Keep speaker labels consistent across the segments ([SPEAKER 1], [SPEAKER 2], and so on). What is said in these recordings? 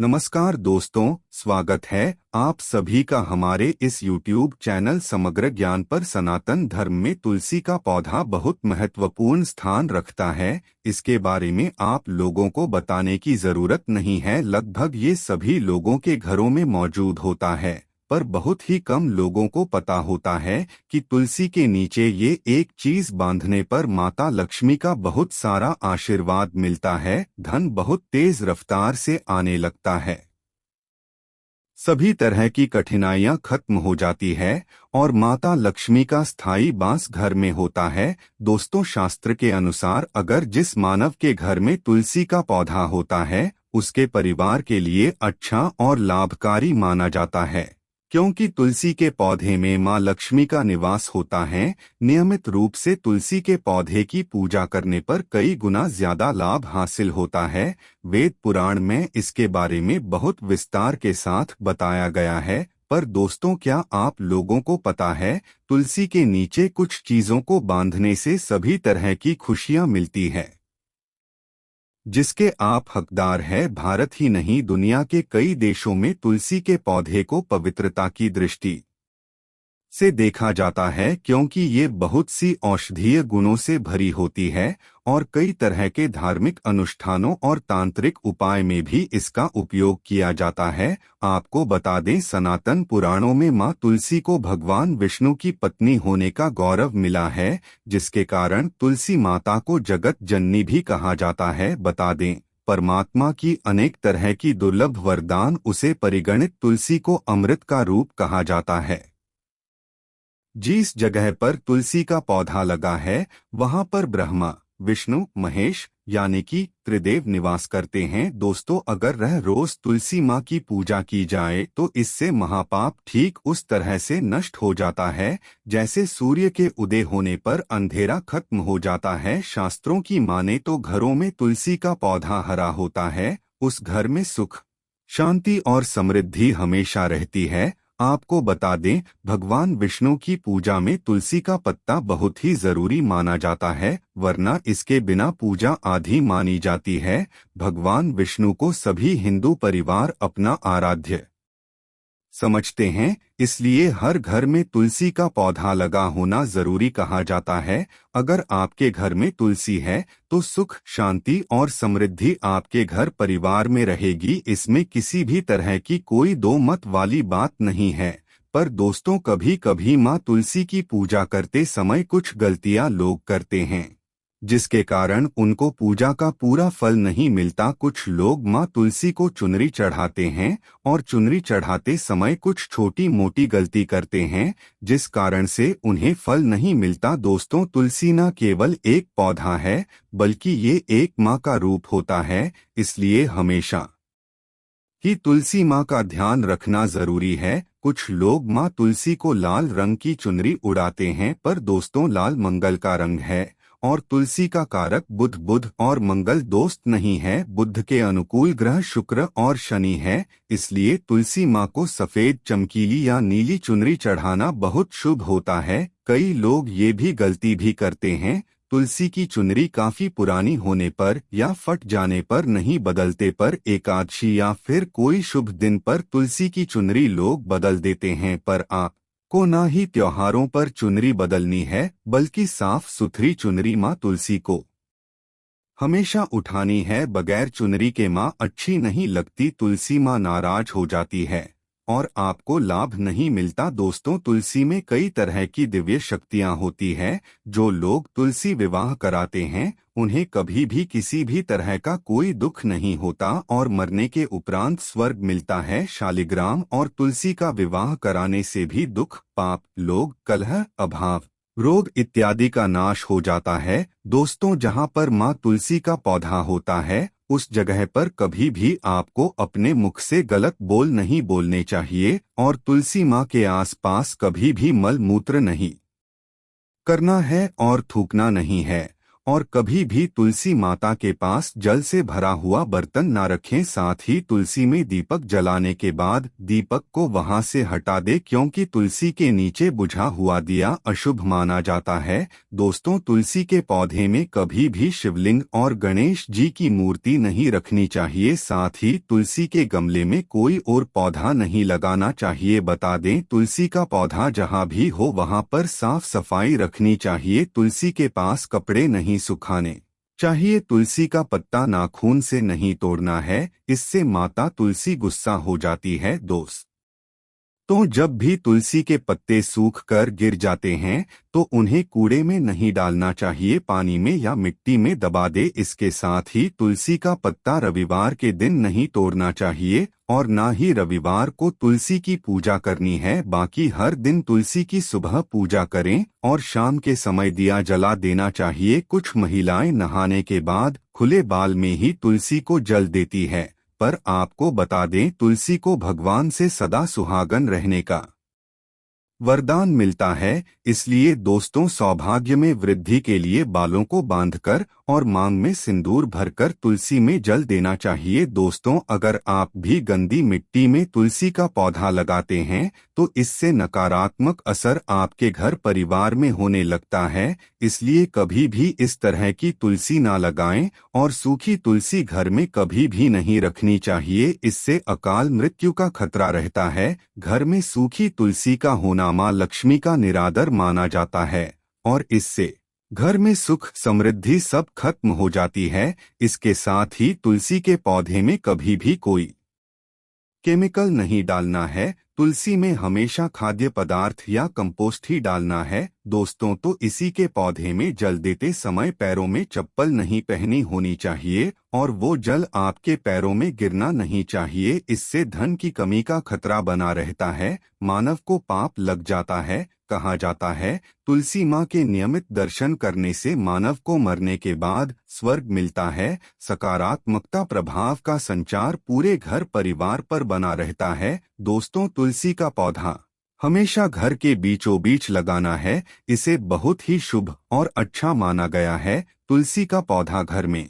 [SPEAKER 1] नमस्कार दोस्तों, स्वागत है आप सभी का हमारे इस YouTube चैनल समग्र ज्ञान पर। सनातन धर्म में तुलसी का पौधा बहुत महत्वपूर्ण स्थान रखता है। इसके बारे में आप लोगों को बताने की जरूरत नहीं है। लगभग ये सभी लोगों के घरों में मौजूद होता है, पर बहुत ही कम लोगों को पता होता है कि तुलसी के नीचे ये एक चीज बांधने पर माता लक्ष्मी का बहुत सारा आशीर्वाद मिलता है। धन बहुत तेज रफ्तार से आने लगता है, सभी तरह की कठिनाइयां खत्म हो जाती है और माता लक्ष्मी का स्थायी वास घर में होता है। दोस्तों, शास्त्र के अनुसार अगर जिस मानव के घर में तुलसी का पौधा होता है, उसके परिवार के लिए अच्छा और लाभकारी माना जाता है, क्योंकि तुलसी के पौधे में मां लक्ष्मी का निवास होता है। नियमित रूप से तुलसी के पौधे की पूजा करने पर कई गुना ज्यादा लाभ हासिल होता है। वेद पुराण में इसके बारे में बहुत विस्तार के साथ बताया गया है। पर दोस्तों, क्या आप लोगों को पता है तुलसी के नीचे कुछ चीजों को बांधने से सभी तरह की खुशियां मिलती है, जिसके आप हकदार है। भारत ही नहीं, दुनिया के कई देशों में तुलसी के पौधे को पवित्रता की दृष्टि से देखा जाता है, क्योंकि ये बहुत सी औषधीय गुणों से भरी होती है और कई तरह के धार्मिक अनुष्ठानों और तांत्रिक उपाय में भी इसका उपयोग किया जाता है। आपको बता दें, सनातन पुराणों में मां तुलसी को भगवान विष्णु की पत्नी होने का गौरव मिला है, जिसके कारण तुलसी माता को जगत जननी भी कहा जाता है। बता दें, परमात्मा की अनेक तरह की दुर्लभ वरदान उसे परिगणित तुलसी को अमृत का रूप कहा जाता है। जिस जगह पर तुलसी का पौधा लगा है, वहां पर ब्रह्मा, विष्णु, महेश यानी कि त्रिदेव निवास करते हैं। दोस्तों, अगर रोज तुलसी माँ की पूजा की जाए तो इससे महापाप ठीक उस तरह से नष्ट हो जाता है जैसे सूर्य के उदय होने पर अंधेरा खत्म हो जाता है। शास्त्रों की माने तो घरों में तुलसी का पौधा हरा होता है, उस घर में सुख, शांति और समृद्धि हमेशा रहती है। आपको बता दें, भगवान विष्णु की पूजा में तुलसी का पत्ता बहुत ही जरूरी माना जाता है, वरना इसके बिना पूजा आधी मानी जाती है। भगवान विष्णु को सभी हिंदू परिवार अपना आराध्य समझते हैं, इसलिए हर घर में तुलसी का पौधा लगा होना जरूरी कहा जाता है। अगर आपके घर में तुलसी है तो सुख, शांति और समृद्धि आपके घर परिवार में रहेगी। इसमें किसी भी तरह की कोई दो मत वाली बात नहीं है। पर दोस्तों, कभी कभी माँ तुलसी की पूजा करते समय कुछ गलतियाँ लोग करते हैं, जिसके कारण उनको पूजा का पूरा फल नहीं मिलता। कुछ लोग माँ तुलसी को चुनरी चढ़ाते हैं और चुनरी चढ़ाते समय कुछ छोटी मोटी गलती करते हैं, जिस कारण से उन्हें फल नहीं मिलता। दोस्तों, तुलसी न केवल एक पौधा है, बल्कि ये एक माँ का रूप होता है, इसलिए हमेशा ही तुलसी माँ का ध्यान रखना जरूरी है। कुछ लोग माँ तुलसी को लाल रंग की चुनरी उड़ाते हैं, पर दोस्तों, लाल मंगल का रंग है और तुलसी का कारक बुध और मंगल दोस्त नहीं है। बुध के अनुकूल ग्रह शुक्र और शनि है, इसलिए तुलसी माँ को सफेद, चमकीली या नीली चुनरी चढ़ाना बहुत शुभ होता है। कई लोग ये भी गलती भी करते हैं, तुलसी की चुनरी काफी पुरानी होने पर या फट जाने पर नहीं बदलते, पर एकादशी या फिर कोई शुभ दिन पर तुलसी की चुनरी लोग बदल देते हैं। पर आप को ना ही त्योहारों पर चुनरी बदलनी है, बल्कि साफ सुथरी चुनरी माँ तुलसी को हमेशा उठानी है। बगैर चुनरी के माँ अच्छी नहीं लगती, तुलसी माँ नाराज हो जाती है और आपको लाभ नहीं मिलता। दोस्तों, तुलसी में कई तरह की दिव्य शक्तियाँ होती है। जो लोग तुलसी विवाह कराते हैं, उन्हें कभी भी किसी भी तरह का कोई दुख नहीं होता और मरने के उपरांत स्वर्ग मिलता है। शालिग्राम और तुलसी का विवाह कराने से भी दुख, पाप, लोग, कलह, अभाव, रोग इत्यादि का नाश हो जाता है। दोस्तों, जहाँ पर माँ तुलसी का पौधा होता है, उस जगह पर कभी भी आपको अपने मुख से गलत बोल नहीं बोलने चाहिए और तुलसी माँ के आसपास कभी भी मल मूत्र नहीं करना है और थूकना नहीं है। और कभी भी तुलसी माता के पास जल से भरा हुआ बर्तन ना रखें। साथ ही तुलसी में दीपक जलाने के बाद दीपक को वहां से हटा दे, क्योंकि तुलसी के नीचे बुझा हुआ दिया अशुभ माना जाता है। दोस्तों, तुलसी के पौधे में कभी भी शिवलिंग और गणेश जी की मूर्ति नहीं रखनी चाहिए। साथ ही तुलसी के गमले में कोई और पौधा नहीं लगाना चाहिए। बता दें, तुलसी का पौधा जहां भी हो वहां पर साफ सफाई रखनी चाहिए। तुलसी के पास कपड़े नहीं सुखाने चाहिए। तुलसी का पत्ता नाखून से नहीं तोड़ना है, इससे माता तुलसी गुस्सा हो जाती है। दोस्त तो जब भी तुलसी के पत्ते सूख कर गिर जाते हैं तो उन्हें कूड़े में नहीं डालना चाहिए, पानी में या मिट्टी में दबा दे। इसके साथ ही तुलसी का पत्ता रविवार के दिन नहीं तोड़ना चाहिए और ना ही रविवार को तुलसी की पूजा करनी है। बाकी हर दिन तुलसी की सुबह पूजा करें और शाम के समय दिया जला देना चाहिए। कुछ महिलाएं नहाने के बाद खुले बाल में ही तुलसी को जल देती है, पर आपको बता दें, तुलसी को भगवान से सदा सुहागन रहने का वरदान मिलता है। इसलिए दोस्तों, सौभाग्य में वृद्धि के लिए बालों को बांधकर और मांग में सिंदूर भरकर तुलसी में जल देना चाहिए। दोस्तों, अगर आप भी गंदी मिट्टी में तुलसी का पौधा लगाते हैं तो इससे नकारात्मक असर आपके घर परिवार में होने लगता है। इसलिए कभी भी इस तरह की तुलसी ना लगाएं और सूखी तुलसी घर में कभी भी नहीं रखनी चाहिए। इससे अकाल मृत्यु का खतरा रहता है। घर में सूखी तुलसी का होना मां लक्ष्मी का निरादर माना जाता है और इससे घर में सुख समृद्धि सब खत्म हो जाती है। इसके साथ ही तुलसी के पौधे में कभी भी कोई केमिकल नहीं डालना है। तुलसी में हमेशा खाद्य पदार्थ या कंपोस्ट ही डालना है। दोस्तों, तो इसी के पौधे में जल देते समय पैरों में चप्पल नहीं पहनी होनी चाहिए और वो जल आपके पैरों में गिरना नहीं चाहिए। इससे धन की कमी का खतरा बना रहता है, मानव को पाप लग जाता है। कहा जाता है, तुलसी माँ के नियमित दर्शन करने से मानव को मरने के बाद स्वर्ग मिलता है। सकारात्मकता प्रभाव का संचार पूरे घर परिवार पर बना रहता है। दोस्तों, तुलसी का पौधा हमेशा घर के बीचों बीच लगाना है। इसे बहुत ही शुभ और अच्छा माना गया है। तुलसी का पौधा घर में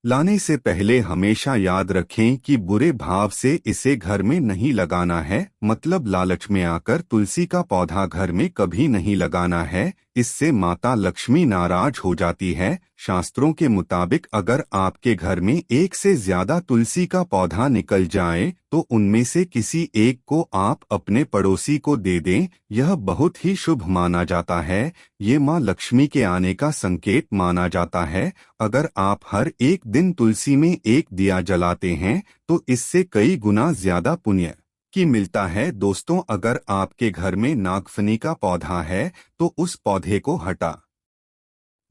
[SPEAKER 1] लाने से पहले हमेशा याद रखें कि बुरे भाव से इसे घर में नहीं लगाना है, मतलब लालच में आकर तुलसी का पौधा घर में कभी नहीं लगाना है। इससे माता लक्ष्मी नाराज हो जाती है। शास्त्रों के मुताबिक अगर आपके घर में एक से ज्यादा तुलसी का पौधा निकल जाए तो उनमें से किसी एक को आप अपने पड़ोसी को दे दें। यह बहुत ही शुभ माना जाता है। ये मां लक्ष्मी के आने का संकेत माना जाता है। अगर आप हर एक दिन तुलसी में एक दिया जलाते हैं तो इससे कई गुना ज्यादा पुण्य की मिलता है। दोस्तों, अगर आपके घर में नागफनी का पौधा है तो उस पौधे को हटा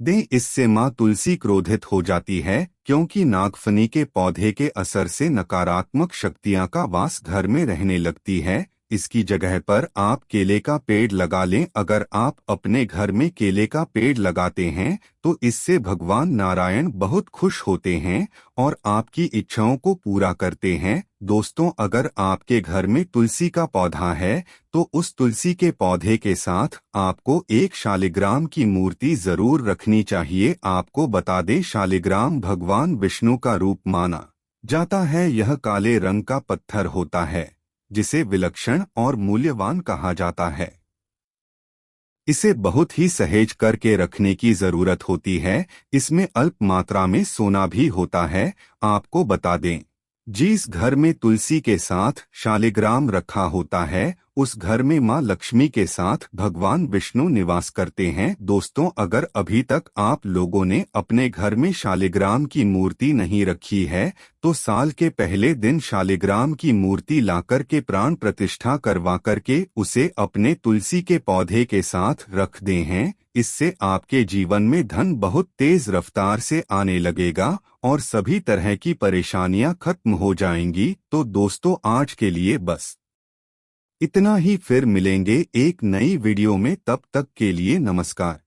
[SPEAKER 1] दें। इससे मां तुलसी क्रोधित हो जाती है, क्योंकि नागफनी के पौधे के असर से नकारात्मक शक्तियां का वास घर में रहने लगती है। इसकी जगह पर आप केले का पेड़ लगा लें। अगर आप अपने घर में केले का पेड़ लगाते हैं तो इससे भगवान नारायण बहुत खुश होते हैं और आपकी इच्छाओं को पूरा करते हैं। दोस्तों, अगर आपके घर में तुलसी का पौधा है तो उस तुलसी के पौधे के साथ आपको एक शालिग्राम की मूर्ति जरूर रखनी चाहिए। आपको बता दें, शालिग्राम भगवान विष्णु का रूप माना जाता है। यह काले रंग का पत्थर होता है जिसे विलक्षण और मूल्यवान कहा जाता है। इसे बहुत ही सहेज करके रखने की जरूरत होती है। इसमें अल्प मात्रा में सोना भी होता है। आपको बता दें, जिस घर में तुलसी के साथ शालिग्राम रखा होता है उस घर में मां लक्ष्मी के साथ भगवान विष्णु निवास करते हैं। दोस्तों, अगर अभी तक आप लोगों ने अपने घर में शालिग्राम की मूर्ति नहीं रखी है तो साल के पहले दिन शालिग्राम की मूर्ति लाकर के प्राण प्रतिष्ठा करवा करके उसे अपने तुलसी के पौधे के साथ रख दें हैं। इससे आपके जीवन में धन बहुत तेज रफ्तार से आने लगेगा और सभी तरह की परेशानियां खत्म हो जाएंगी। तो दोस्तों, आज के लिए बस इतना ही। फिर मिलेंगे एक नई वीडियो में। तब तक के लिए नमस्कार।